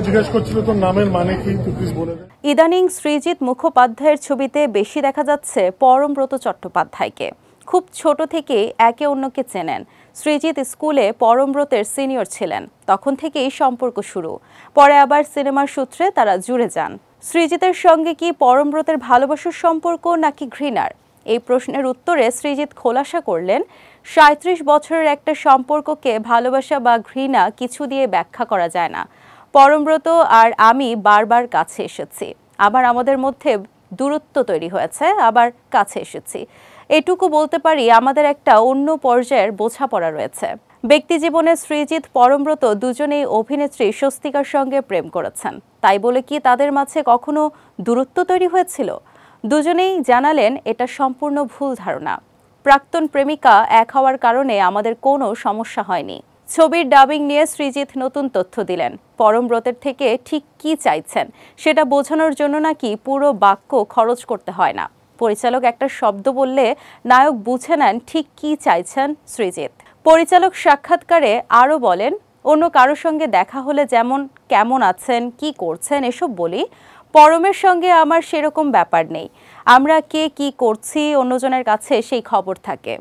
জিজ্ঞেস করছিল তোর নামের মানে কি, প্লিজ বলে দে। ইদানিং সৃজিত মুখোপাধ্যায়ের ছবিতে বেশি দেখা যাচ্ছে পরমব্রত চট্টোপাধ্যায়কে। খুব ছোট থেকেই একে অন্যকে চেনেন। সৃজিত স্কুলে পরমব্রতের সিনিয়র ছিলেন, তখন থেকেই সম্পর্ক শুরু। পরে আবার সিনেমার সূত্রে তারা জুড়ে যান। সৃজিতের সঙ্গে কি পরমব্রতের ভালোবাসার সম্পর্ক নাকি ঘৃণার? এই প্রশ্নের উত্তরে সৃজিত খোলাসা করলেন, ৩৭ বছরের একটা সম্পর্ককে ভালোবাসা বা ঘৃণা কিছু দিয়ে ব্যাখ্যা করা যায় না। পরমব্রত আর আমি বারবার কাছে এসেছি, আবার আমাদের মধ্যে দূরত্ব তৈরি হয়েছে, আবার কাছে এসেছি। এটুকু বলতে পারি, আমাদের একটা অন্য পর্যায়ের বোঝাপড়া রয়েছে। ব্যক্তি জীবনে সৃজিত পরমব্রত দুজনেই অভিনেত্রী স্বস্তিকার সঙ্গে প্রেম করেছেন, তাই বলে কি তাদের মাঝে কখনো দূরত্ব তৈরি হয়েছিল? দুজনেই জানালেন এটা সম্পূর্ণ ভুল ধারণা। প্রাক্তন প্রেমিকা এক হওয়ার কারণে আমাদের কোনো সমস্যা হয়নি। ছবির ডাবিং নিয়ে সৃজিত নতুন তথ্য দিলেন। পরমব্রতের থেকে ঠিক কি চাইছেন সেটা বোঝানোর জন্য নাকি পুরো বাক্য খরচ করতে হয় না। পরিচালক একটা শব্দ বললে নায়ক বুঝে নেন ঠিক কি চাইছেন সৃজিত। পরিচালক সাক্ষাৎকারে আরও বলেন, অন্য কারো সঙ্গে দেখা হলে যেমন কেমন আছেন, কি করছেন এসব বলি, পরমের সঙ্গে আমার সেরকম ব্যাপার নেই। আমরা কে কি করছি অন্যজনের কাছে সেই খবর থাকে।